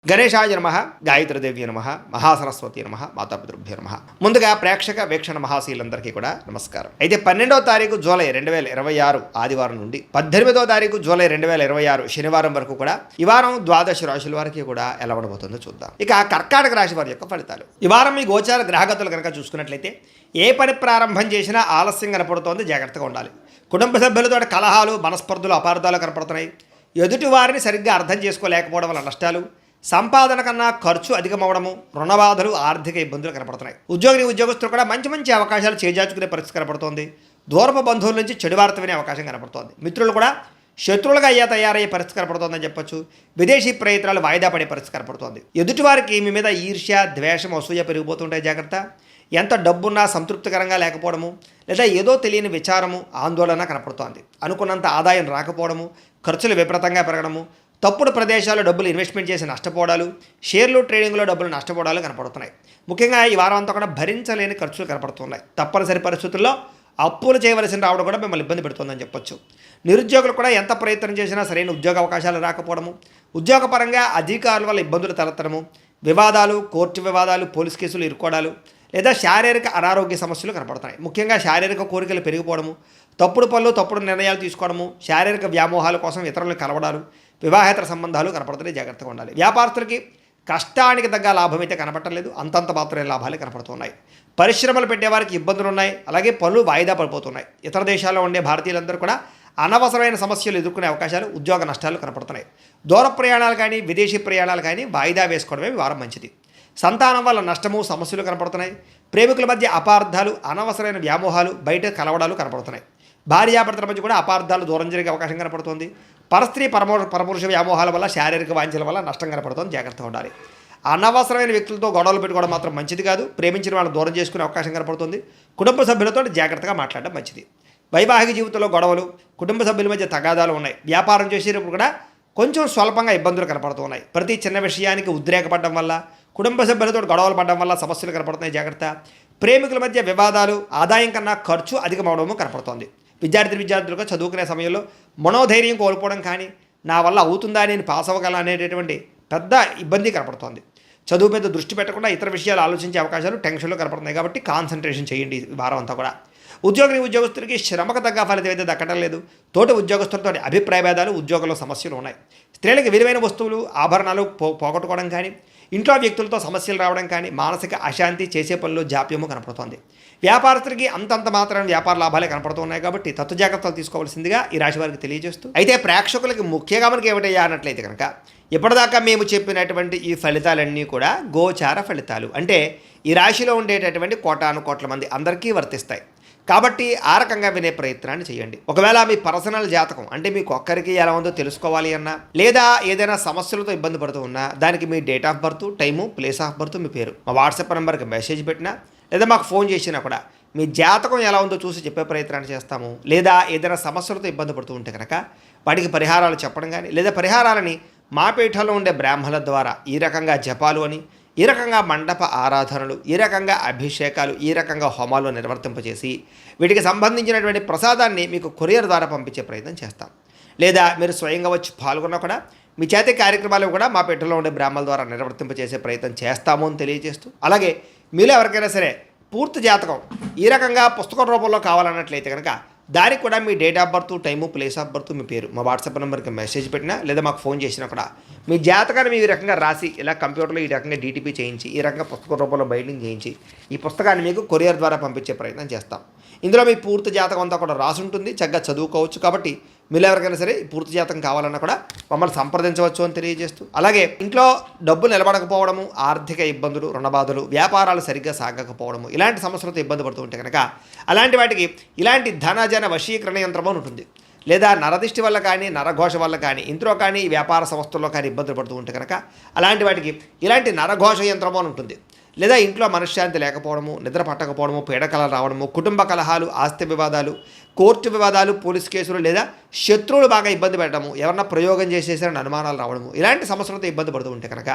గణేశాయ నమః, గాయత్రీదేవి నమః, మహాసరస్వతి నమః, మాతాపితృభ్యో నమః. ముందుగా ప్రేక్షక వీక్షణ మహాశీలందరికీ కూడా నమస్కారం. అయితే 12వ తారీఖు జూలై 2026 ఆదివారం నుండి 18వ తారీఖు జూలై 2026 శనివారం వరకు కూడా ఈ వారం ద్వాదశ రాశుల వారికి కూడా ఎలా ఉండబోతుందో చూద్దాం. ఇక కర్కాటక రాశి వారి యొక్క ఫలితాలు. ఈ వారం మీ గోచార గ్రహగతులు కనుక చూసుకున్నట్లయితే ఏ పని ప్రారంభం చేసినా ఆలస్యం కనపడుతోంది, జాగ్రత్తగా ఉండాలి. కుటుంబ సభ్యులతో కలహాలు, మనస్పర్ధలు, అపార్థాలు కనపడుతున్నాయి. ఎదుటి వారిని సరిగ్గా అర్థం చేసుకోలేకపోవడం వల్ల నష్టాలు, సంపాదన కన్నా ఖర్చు అధికమవడము, రుణబాధలు, ఆర్థిక ఇబ్బందులు కనపడుతున్నాయి. ఉద్యోగస్తులు కూడా మంచి మంచి అవకాశాలు చేజార్చుకునే పరిస్థితి కనపడుతోంది. దూరపు బంధువుల నుంచి చెడు వార్త వినే అవకాశం కనపడుతోంది. మిత్రులు కూడా శత్రువులుగా తయారయ్యే పరిస్థితి కనపడుతోందని చెప్పొచ్చు. విదేశీ ప్రయత్నాలు వాయిదా పడే పరిస్థితి కనపడుతోంది. ఎదుటివారికి మీ మీద ఈర్ష్య, ద్వేషం, అసూయ పెరిగిపోతుంటాయి, జాగ్రత్త. ఎంత డబ్బున్నా సంతృప్తికరంగా లేకపోవడము, లేదా ఏదో తెలియని విచారము, ఆందోళన కనపడుతోంది. అనుకున్నంత ఆదాయం రాకపోవడము, ఖర్చులు విపరీతంగా పెరగడము, తప్పుడు ప్రదేశాల్లో డబ్బులు ఇన్వెస్ట్మెంట్ చేసి నష్టపోవడాలు, షేర్లు ట్రేడింగ్లో డబ్బులు నష్టపోవడాలు కనపడుతున్నాయి. ముఖ్యంగా ఈ వారం అంతా కూడా భరించలేని ఖర్చులు కనపడుతున్నాయి. తప్పనిసరి పరిస్థితుల్లో అప్పులు చేయవలసిన రావడం కూడా మిమ్మల్ని ఇబ్బంది పెడుతుందని చెప్పొచ్చు. నిరుద్యోగులు కూడా ఎంత ప్రయత్నం చేసినా సరైన ఉద్యోగ అవకాశాలు రాకపోవడము, ఉద్యోగపరంగా అధికారుల వల్ల ఇబ్బందులు తలెత్తడము, వివాదాలు, కోర్టు వివాదాలు, పోలీస్ కేసులు ఇరుక్కోవడాలు, లేదా శారీరక అనారోగ్య సమస్యలు కనపడుతున్నాయి. ముఖ్యంగా శారీరక కోరికలు పెరిగిపోవడము, తప్పుడు పనులు, తప్పుడు నిర్ణయాలు తీసుకోవడము, శారీరక వ్యామోహాల కోసం ఇతరులను కలవడాలు, వివాహేతర సంబంధాలు కనపడుతున్నాయి, జాగ్రత్తగా ఉండాలి. వ్యాపారస్తులకి కష్టానికి తగ్గ లాభం అయితే కనపడలేదు, అంతంత మాత్రమే లాభాలు కనపడుతున్నాయి. పరిశ్రమలు పెట్టేవారికి ఇబ్బందులు ఉన్నాయి, అలాగే పనులు వాయిదా పడిపోతున్నాయి. ఇతర దేశాల్లో ఉండే భారతీయులందరూ కూడా అనవసరమైన సమస్యలు ఎదుర్కొనే అవకాశాలు, ఉద్యోగ నష్టాలు కనపడుతున్నాయి. దూర ప్రయాణాలు కానీ, విదేశీ ప్రయాణాలు కానీ వాయిదా వేసుకోవడమే వారం మంచిది. సంతానం వల్ల నష్టము, సమస్యలు కనపడుతున్నాయి. ప్రేమికుల మధ్య అపార్థాలు, అనవసరమైన వ్యామోహాలు, బయట కలవడాలు కనపడుతున్నాయి. భార్యాభర్తల మధ్య కూడా అపార్థాలు, దూరం జరిగే అవకాశం కనపడుతుంది. పరస్త్రీ పరపురుష వ్యామోహాల వల్ల, శారీరక వాంఛల వల్ల నష్టం కనపడుతుంది, జాగ్రత్తగా ఉండాలి. అనవసరమైన వ్యక్తులతో గొడవలు పెట్టుకోవడం మాత్రం మంచిది కాదు. ప్రేమించిన వాళ్ళని దూరం చేసుకునే అవకాశం కనపడుతుంది. కుటుంబ సభ్యులతో జాగ్రత్తగా మాట్లాడడం మంచిది. వైవాహిక జీవితంలో గొడవలు, కుటుంబ సభ్యుల మధ్య తగాదాలు ఉన్నాయి. వ్యాపారం చేసేటప్పుడు కూడా కొంచెం స్వల్పంగా ఇబ్బందులు కనపడుతున్నాయి. ప్రతి చిన్న విషయానికి ఉద్రేకపడడం వల్ల, కుటుంబ సభ్యులతో గొడవలు పడడం వల్ల సమస్యలు కనపడుతున్నాయి, జాగ్రత్త. ప్రేమికుల మధ్య వివాదాలు, ఆదాయం కన్నా ఖర్చు అధికమవడము కనపడుతోంది. విద్యార్థులుగా చదువుకునే సమయంలో మనోధైర్యం కోల్పోవడం కానీ, నా వల్ల అవుతుందా, నేను పాస్ అవ్వగల అనేటటువంటి పెద్ద ఇబ్బంది కనపడుతోంది. చదువు మీద దృష్టి పెట్టకుండా ఇతర విషయాలు ఆలోచించే అవకాశాలు, టెన్షన్లు కనపడుతున్నాయి. కాబట్టి కాన్సన్ట్రేషన్ చేయండి ఈ వారం అంతా కూడా. ఉద్యోగస్తులకి శ్రమకు తగ్గ ఫలితం అయితే దక్కడం లేదు. తోటి ఉద్యోగస్తులతో అభిప్రాయ భేదాలు, ఉద్యోగంలో సమస్యలు ఉన్నాయి. స్త్రీలకు విలువైన వస్తువులు, ఆభరణాలు పోగొట్టుకోవడం కానీ, ఇంట్లో వ్యక్తులతో సమస్యలు రావడం కానీ, మానసిక అశాంతి, చేసే పనుల్లో జాప్యము కనపడుతోంది. వ్యాపారస్తులకి అంతంత మాత్రం వ్యాపార లాభాలే కనపడుతున్నాయి. కాబట్టి తత్వ జాగ్రత్తలు తీసుకోవాల్సిందిగా ఈ రాశి వారికి తెలియజేస్తూ, అయితే ప్రేక్షకులకి ముఖ్యంగా మనకి ఏమిటయ్యా అన్నట్లయితే కనుక, ఇప్పటిదాకా మేము చెప్పినటువంటి ఈ ఫలితాలన్నీ కూడా గోచార ఫలితాలు. అంటే ఈ రాశిలో ఉండేటటువంటి కోటాను కోట్ల మంది అందరికీ వర్తిస్తాయి. కాబట్టి ఆ రకంగా వినే ప్రయత్నాన్ని చేయండి. ఒకవేళ మీ పర్సనల్ జాతకం అంటే మీకు ఒక్కరికి ఎలా ఉందో తెలుసుకోవాలి అన్నా, లేదా ఏదైనా సమస్యలతో ఇబ్బంది పడుతూ ఉన్నా, దానికి మీ date of birth, time, place of birth, మీ పేరు మా వాట్సాప్ నెంబర్కి మెసేజ్ పెట్టినా, లేదా మాకు ఫోన్ చేసినా కూడా మీ జాతకం ఎలా ఉందో చూసి చెప్పే ప్రయత్నాన్ని చేస్తాము. లేదా ఏదైనా సమస్యలతో ఇబ్బంది పడుతూ ఉంటే కనుక వాటికి పరిహారాలు చెప్పడం కానీ, లేదా పరిహారాలని మా పీఠంలో ఉండే బ్రాహ్మణుల ద్వారా ఈ రకంగా జపాలు అని, ఈ రకంగా మండప ఆరాధనలు, ఈ రకంగా అభిషేకాలు, ఈ రకంగా హోమాలు నిర్వర్తింపచేసి వీటికి సంబంధించినటువంటి ప్రసాదాన్ని మీకు కొరియర్ ద్వారా పంపించే ప్రయత్నం చేస్తాం. లేదా మీరు స్వయంగా వచ్చి పాల్గొన్నా కూడా మీ చేతి కార్యక్రమాలు కూడా మా పీఠంలో ఉండే బ్రాహ్మణుల ద్వారా నిర్వర్తింపచేసే ప్రయత్నం చేస్తాము అని తెలియజేస్తూ, అలాగే మీలో ఎవరికైనా సరే పూర్తి జాతకం ఈ రకంగా పుస్తకం రూపంలో కావాలన్నట్లయితే కనుక దానికి కూడా మీ date of birth, time, place of birth, మీ పేరు మా వాట్సాప్ నెంబర్కి మెసేజ్ పెట్టినా, లేదా మాకు ఫోన్ చేసినా కూడా మీ జాతకాన్ని ఈ రకంగా రాసి, ఇలా కంప్యూటర్లో ఈ రకంగా డీటీపీ చేయించి, ఈ రకంగా పుస్తక రూపంలో బైండింగ్ చేయించి ఈ పుస్తకాన్ని మీకు కొరియర్ ద్వారా పంపించే ప్రయత్నం చేస్తాం. ఇందులో మీ పూర్తి జాతకం అంతా కూడా రాసి ఉంటుంది, చక్కగా చదువుకోవచ్చు. కాబట్టి మీరు ఎవరికైనా సరే పూర్తి జాతకం కావాలన్నా కూడా మమ్మల్ని సంప్రదించవచ్చు అని తెలియజేస్తూ, అలాగే ఇంట్లో డబ్బు నిలబడకపోవడము, ఆర్థిక ఇబ్బందులు, రుణబాధలు, వ్యాపారాలు సరిగ్గా సాగకపోవడము, ఇలాంటి సమస్యలతో ఇబ్బంది పడుతూ ఉంటే కనుక అలాంటి వాటికి ఇలాంటి ధనజన వశీకరణ యంత్రము ఉంటుంది. లేదా నరదిష్టి వల్ల కానీ, నరఘోష వల్ల కానీ, ఇంట్లో కానీ, వ్యాపార సంస్థల్లో కానీ ఇబ్బందులు పడుతూ ఉంటే కనుక అలాంటి వాటికి ఇలాంటి నరఘోష యంత్రము అని ఉంటుంది. లేదా ఇంట్లో మనశ్శాంతి లేకపోవడము, నిద్ర పట్టకపోవడము, పీడకలలు రావడము, కుటుంబ కలహాలు, ఆస్తి వివాదాలు, కోర్టు వివాదాలు, పోలీస్ కేసులు, లేదా శత్రువులు బాగా ఇబ్బంది పెట్టడము, ఎవరన్నా ప్రయోగం చేసేసారని అనుమానాలు రావడము, ఇలాంటి సమస్యలతో ఇబ్బంది పడుతూ ఉంటే కనుక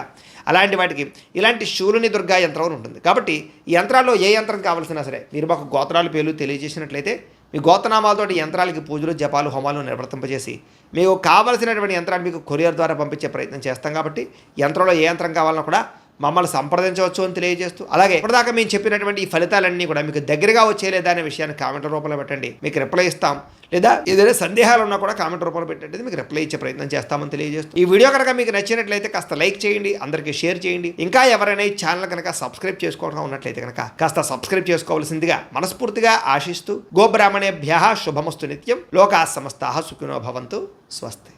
అలాంటి వాటికి ఇలాంటి శూలుని దుర్గా యంత్రం ఉంటుంది. కాబట్టి ఈ యంత్రాల్లో ఏ యంత్రం కావాల్సినా సరే మీరు మాకు గోత్రాలు పేర్లు తెలియజేసినట్లయితే మీ గోత్రనామాలతోటి యంత్రాలకి పూజలు జపాలు హోమాలు నిర్వర్తింపజేసి మీకు కావలసినటువంటి యంత్రాన్ని మీకు కొరియర్ ద్వారా పంపించే ప్రయత్నం చేస్తాం కాబట్టి యంత్రంలో ఏ యంత్రం కావాలన్నా కూడా మమ్మల్ని సంప్రదించవచ్చు అని తెలియజేస్తూ, అలాగే ఇప్పటిదాకా మేము చెప్పినటువంటి ఈ ఫలితాలన్నీ కూడా మీకు దగ్గరగా వచ్చేలేదా అనే విషయాన్ని కామెంట్ రూపంలో పెట్టండి, మీకు రిప్లై ఇస్తాం. లేదా ఏదైనా సందేహాలు ఉన్నా కూడా కామెంట్ రూపంలో పెట్టండి, మీకు రిప్లై ఇచ్చే ప్రయత్నం చేస్తామని తెలియజేస్తూ, ఈ వీడియో కనుక మీకు నచ్చినట్లయితే కాస్త లైక్ చేయండి, అందరికీ షేర్ చేయండి. ఇంకా ఎవరైనా ఈ ఛానల్ కనుక సబ్స్క్రైబ్ చేసుకోవడం ఉన్నట్లయితే కనుక కాస్త సబ్స్క్రైబ్ చేసుకోవాల్సిందిగా మనస్ఫూర్తిగా ఆశిస్తూ, గోబ్రాహ్మణేభ్యః శుభమస్తు నిత్యం, లోకాః సమస్తాః సుఖినో భవంతు, స్వస్తి.